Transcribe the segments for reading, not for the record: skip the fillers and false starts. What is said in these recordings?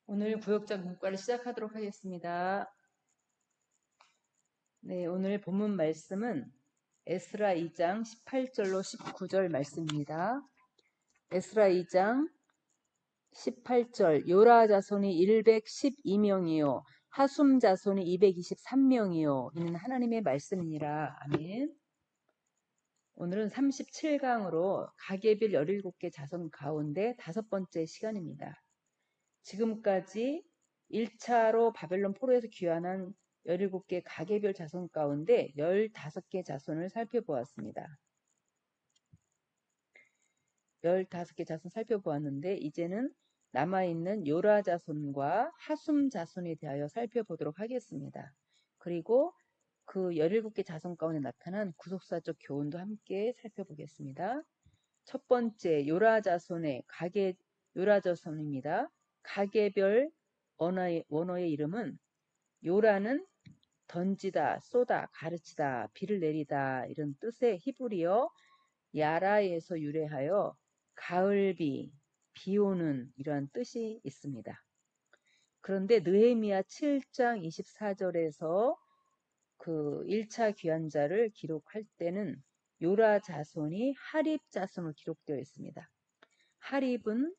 오늘 구역장 문과를 시작하도록 하겠습니다. 네, 오늘 본문 말씀은 에스라 2장 18절로 19절 말씀입니다. 에스라 2장 18절 요라 자손이 112명이요 하숨 자손이 223명이요 이는 하나님의 말씀이니라. 아멘. 오늘은 37강으로 가계별 17개 자손 가운데 5번째 시간입니다. 지금까지 1차로 바벨론 포로에서 귀환한 17개 가계별 자손 가운데 15개 자손을 살펴보았습니다. 15개 자손 살펴보았는데 이제는 남아있는 요라 자손과 하숨 자손에 대하여 살펴보도록 하겠습니다. 그리고 그 17개 자손 가운데 나타난 구속사적 교훈도 함께 살펴보겠습니다. 첫 번째 요라 자손의 요라 자손입니다. 가계별 원어의 이름은 요라는 던지다, 쏘다, 가르치다, 비를 내리다 이런 뜻의 히브리어 야라에서 유래하여 가을비, 비 오는 이러한 뜻이 있습니다. 그런데 느헤미야 7장 24절에서 그 1차 귀환자를 기록할 때는 요라 자손이 하립 자손으로 기록되어 있습니다. 하립은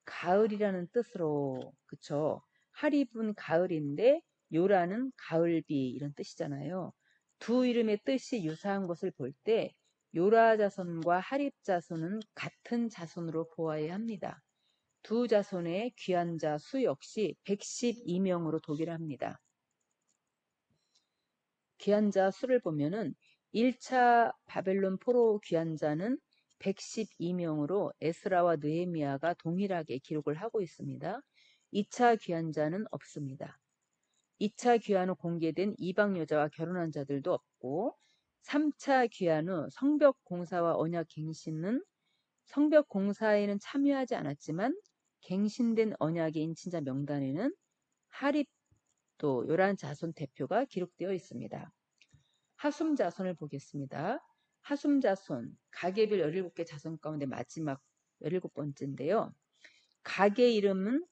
가을이라는 뜻으로, 그쵸? 하립은 가을인데 요라는 가을비 이런 뜻이잖아요. 두 이름의 뜻이 유사한 것을 볼 때 요라 자손과 하립 자손은 같은 자손으로 보아야 합니다. 두 자손의 귀환자 수 역시 112명으로 동일합니다. 귀환자 수를 보면은 1차 바벨론 포로 귀환자는 112명으로 에스라와 느헤미야가 동일하게 기록을 하고 있습니다. 2차 귀환자는 없습니다. 2차 귀환 후 공개된 이방 여자와 결혼한 자들도 없고 3차 귀환 후 성벽 공사와 언약 갱신은 성벽 공사에는 참여하지 않았지만 갱신된 언약의 인친자 명단에는 하립 또 요란 자손 대표가 기록되어 있습니다. 하숨 자손을 보겠습니다. 하숨 자손, 가계별 17개 자손 가운데 마지막 17번째인데요. 가계 이름은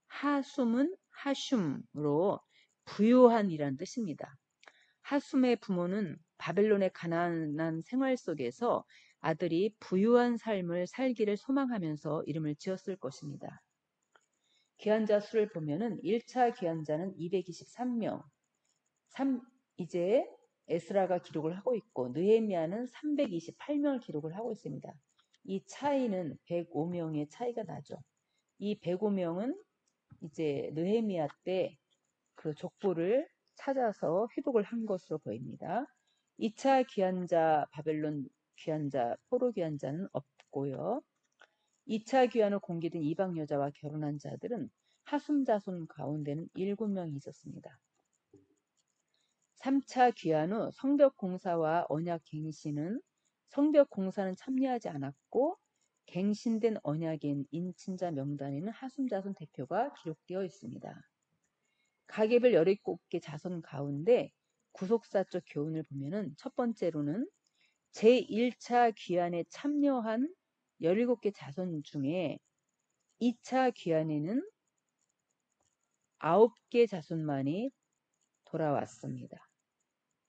하숨은 하슘으로 부유한이란 뜻입니다. 하숨의 부모는 바벨론의 가난한 생활 속에서 아들이 부유한 삶을 살기를 소망하면서 이름을 지었을 것입니다. 귀환자 수를 보면은 1차 귀환자는 223명, 이제 에스라가 기록을 하고 있고 느헤미야는 328명을 기록을 하고 있습니다. 이 차이는 105명의 차이가 나죠. 이 105명은 이제 느헤미야 때 그 족보를 찾아서 회복을 한 것으로 보입니다. 2차 귀환자 바벨론 귀환자 포로 귀환자는 없고요. 2차 귀환 후 공개된 이방 여자와 결혼한 자들은 하숨 자손 가운데는 7명이 있었습니다. 3차 귀환 후 성벽 공사와 언약 갱신은 성벽 공사는 참여하지 않았고 갱신된 언약인 인친자 명단에는 하숨 자손 대표가 기록되어 있습니다. 가계별 17개 자손 가운데 구속사적 교훈을 보면은 첫 번째로는 제1차 귀환에 참여한 17개 자손 중에 2차 귀환에는 9개 자손만이 돌아왔습니다.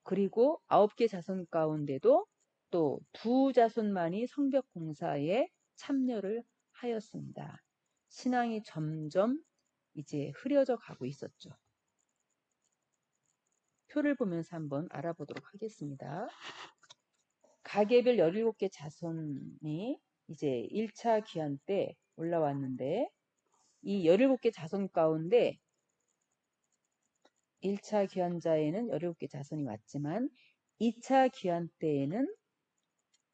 그리고 9개 자손 가운데도 또 두 자손만이 성벽 공사에 참여를 하였습니다. 신앙이 점점 이제 흐려져 가고 있었죠. 표를 보면서 한번 알아보도록 하겠습니다. 가계별 17개 자손이 이제 1차 귀환 때 올라왔는데 이 17개 자손 가운데 1차 귀환자에는 17개 자손이 왔지만 2차 귀환 때에는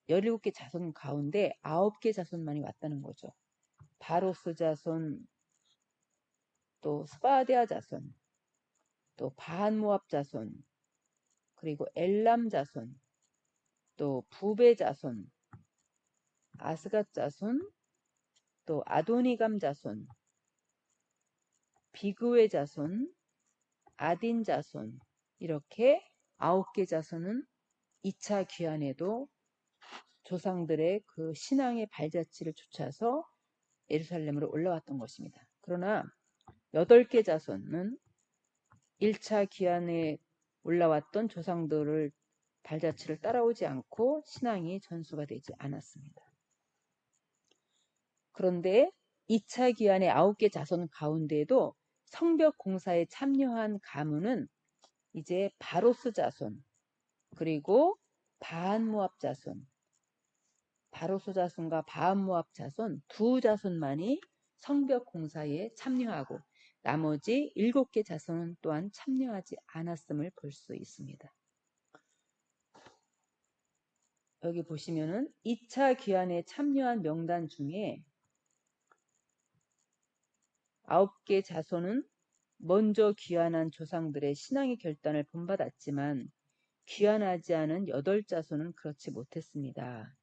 17개 자손 가운데 9개 자손만이 왔다는 거죠. 바로스 자손, 또 스바데아 자손, 또 바한모압 자손, 그리고 엘람 자손, 또 부베 자손, 아스갓 자손, 또 아도니감 자손, 비그웨 자손, 아딘 자손 이렇게 9개 자손은 2차 귀환에도 조상들의 그 신앙의 발자취를 쫓아서 예루살렘으로 올라왔던 것입니다. 그러나 8개 자손은 1차 귀환에 올라왔던 조상들을 발자취를 따라오지 않고 신앙이 전수가 되지 않았습니다. 그런데 2차 귀환의 9개 자손 가운데에도 성벽 공사에 참여한 가문은 이제 바로스 자손, 그리고 바한모압 자손, 바로스 자손과 바한모압 자손 두 자손만이 성벽 공사에 참여하고 나머지 7개 자손은 또한 참여하지 않았음을 볼 수 있습니다. 여기 보시면은 2차 귀환에 참여한 명단 중에 9개 자손은 먼저 귀환한 조상들의 신앙의 결단을 본받았지만 귀환하지 않은 8자손은 그렇지 못했습니다.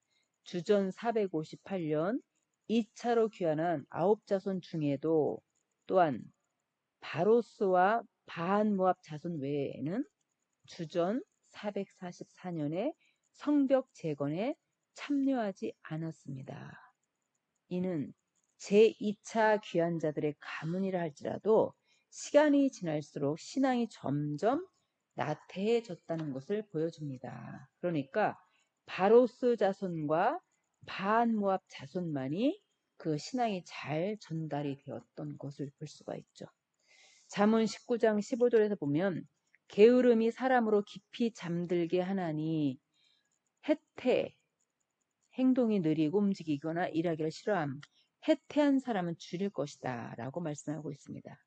주전 458년 2차로 귀환한 9자손 중에도 또한 바로스와 바한모압 자손 외에는 주전 444년에 성벽 재건에 참여하지 않았습니다. 이는 제2차 귀환자들의 가문이라 할지라도 시간이 지날수록 신앙이 점점 나태해졌다는 것을 보여줍니다. 그러니까 바로스 자손과 바한모압 자손만이 그 신앙이 잘 전달이 되었던 것을 볼 수가 있죠. 잠언 19장 15절에서 보면 게으름이 사람으로 깊이 잠들게 하나니 해태, 행동이 느리고 움직이거나 일하기를 싫어함, 해태한 사람은 줄일 것이다 라고 말씀하고 있습니다.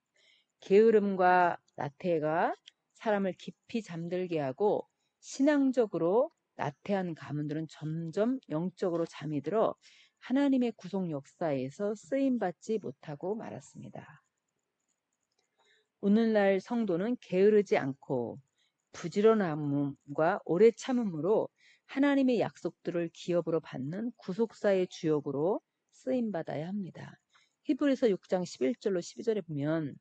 게으름과 나태가 사람을 깊이 잠들게 하고 신앙적으로 나태한 가문들은 점점 영적으로 잠이 들어 하나님의 구속 역사에서 쓰임받지 못하고 말았습니다. 오늘날 성도는 게으르지 않고 부지런함과 오래 참음으로 하나님의 약속들을 기업으로 받는 구속사의 주역으로 쓰임받아야 합니다. 히브리서 6장 11절로 12절에 보면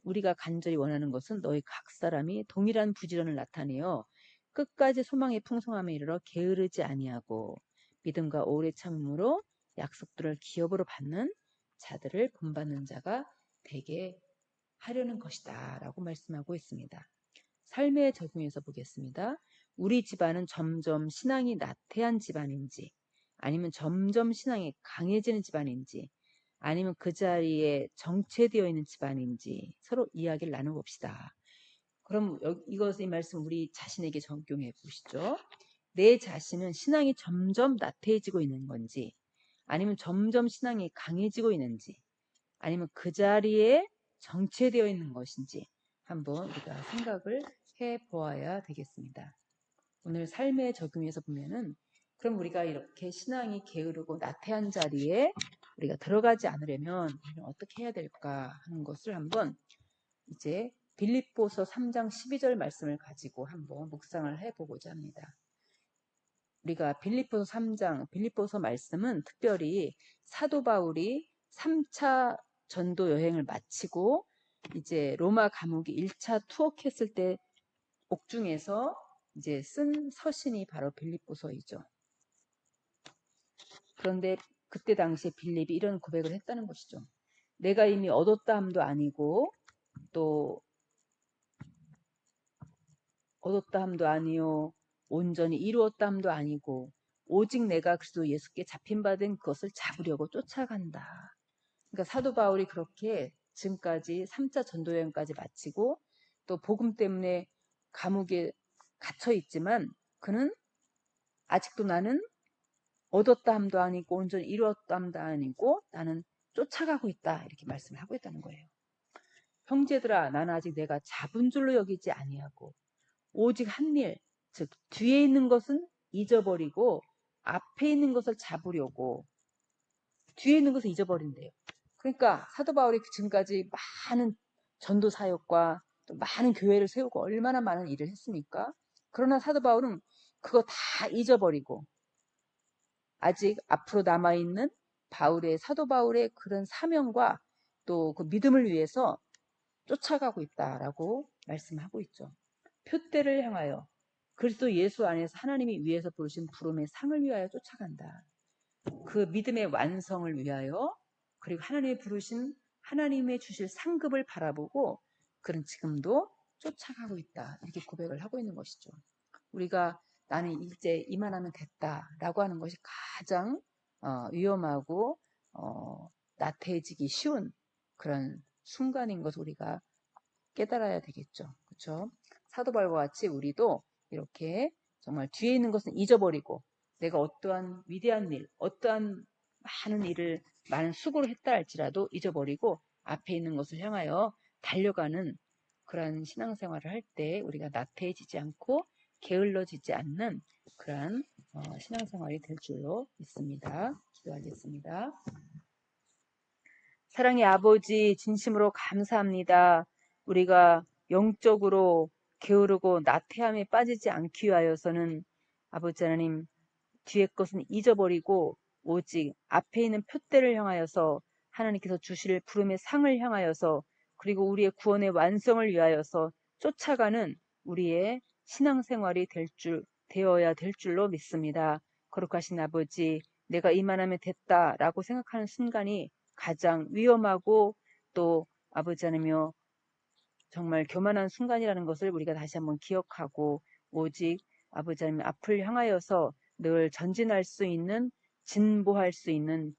우리가 간절히 원하는 것은 너희 각 사람이 동일한 부지런을 나타내어 끝까지 소망의 풍성함에 이르러 게으르지 아니하고 믿음과 오래 참음으로 약속들을 기업으로 받는 자들을 본받는 자가 되게 하려는 것이다 라고 말씀하고 있습니다. 삶에 적용해서 보겠습니다. 우리 집안은 점점 신앙이 나태한 집안인지 아니면 점점 신앙이 강해지는 집안인지 아니면 그 자리에 정체되어 있는 집안인지 서로 이야기를 나눠봅시다. 그럼 이 말씀 우리 자신에게 적용해 보시죠. 내 자신은 신앙이 점점 나태해지고 있는 건지 아니면 점점 신앙이 강해지고 있는지 아니면 그 자리에 정체되어 있는 것인지 한번 우리가 생각을 해보아야 되겠습니다. 오늘 삶에 적용해서 보면은 그럼 우리가 이렇게 신앙이 게으르고 나태한 자리에 우리가 들어가지 않으려면 우리는 어떻게 해야 될까 하는 것을 한번 이제 빌립보서 3장 12절 말씀을 가지고 한번 묵상을 해보고자 합니다. 우리가 빌립보서 3장, 빌립보서 말씀은 특별히 사도 바울이 3차 전도 여행을 마치고 이제 로마 감옥에 1차 투옥했을 때 옥중에서 이제 쓴 서신이 바로 빌립보서이죠. 그런데 그때 당시에 빌립이 이런 고백을 했다는 것이죠. 내가 이미 얻었다 함도 아니고 또 얻었다 함도 아니요 온전히 이루었다 함도 아니고 오직 내가 그리스도 예수께 잡힌 바 된 그것을 잡으려고 쫓아간다. 그러니까 사도 바울이 그렇게 지금까지 3차 전도여행까지 마치고 또 복음 때문에 감옥에 갇혀 있지만 그는 아직도 나는 얻었다 함도 아니고 온전히 이루었다 함도 아니고 나는 쫓아가고 있다 이렇게 말씀을 하고 있다는 거예요. 형제들아 나는 아직 내가 잡은 줄로 여기지 아니하고 오직 한 일, 즉 뒤에 있는 것은 잊어버리고 앞에 있는 것을 잡으려고 뒤에 있는 것을 잊어버린대요. 그러니까 사도 바울이 지금까지 많은 전도 사역과 또 많은 교회를 세우고 얼마나 많은 일을 했습니까? 그러나 사도 바울은 그거 다 잊어버리고 아직 앞으로 남아있는 사도 바울의 그런 사명과 또 그 믿음을 위해서 쫓아가고 있다라고 말씀하고 있죠. 표대를 향하여 그리스도 예수 안에서 하나님이 위해서 부르신 부름의 상을 위하여 쫓아간다. 그 믿음의 완성을 위하여 그리고 하나님이 부르신 하나님의 주실 상급을 바라보고 그런 지금도 쫓아가고 있다. 이렇게 고백을 하고 있는 것이죠. 우리가 나는 이제 이만하면 됐다라고 하는 것이 가장 위험하고 나태해지기 쉬운 그런 순간인 것을 우리가 깨달아야 되겠죠. 그렇죠? 사도 바울과 같이 우리도 이렇게 정말 뒤에 있는 것은 잊어버리고 내가 어떠한 위대한 일, 어떠한 많은 일을 많은 수고를 했다 할지라도 잊어버리고 앞에 있는 것을 향하여 달려가는 그러한 신앙생활을 할 때 우리가 나태해지지 않고 게을러지지 않는 그러한 신앙생활이 될 줄로 믿습니다. 기도하겠습니다. 사랑의 아버지, 진심으로 감사합니다. 우리가 영적으로 게으르고 나태함에 빠지지 않기 위하여서는 아버지 하나님, 뒤의 것은 잊어버리고 오직 앞에 있는 표대를 향하여서 하나님께서 주실 부름의 상을 향하여서 그리고 우리의 구원의 완성을 위하여서 쫓아가는 우리의 신앙생활이 되어야 될 줄로 믿습니다. 거룩하신 아버지, 내가 이만하면 됐다라고 생각하는 순간이 가장 위험하고 또 아버지 하나며 정말 교만한 순간이라는 것을 우리가 다시 한번 기억하고 오직 아버지 하나님 앞을 향하여서 늘 전진할 수 있는 진보할 수 있는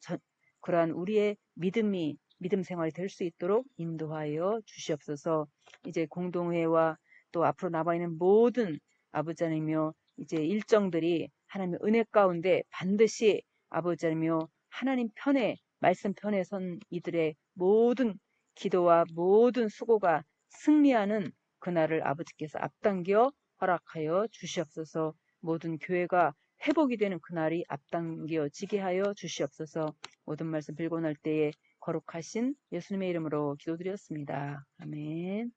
그러한 우리의 믿음 생활이 될 수 있도록 인도하여 주시옵소서. 이제 공동회와 또 앞으로 남아있는 모든 아버지 하나님이여 이제 일정들이 하나님의 은혜 가운데 반드시 아버지 하나님이여 하나님 편에 말씀 편에 선 이들의 모든 기도와 모든 수고가 승리하는 그날을 아버지께서 앞당겨 허락하여 주시옵소서. 모든 교회가 회복이 되는 그날이 앞당겨지게 하여 주시옵소서. 모든 말씀 빌고 날 때에 거룩하신 예수님의 이름으로 기도드렸습니다. 아멘.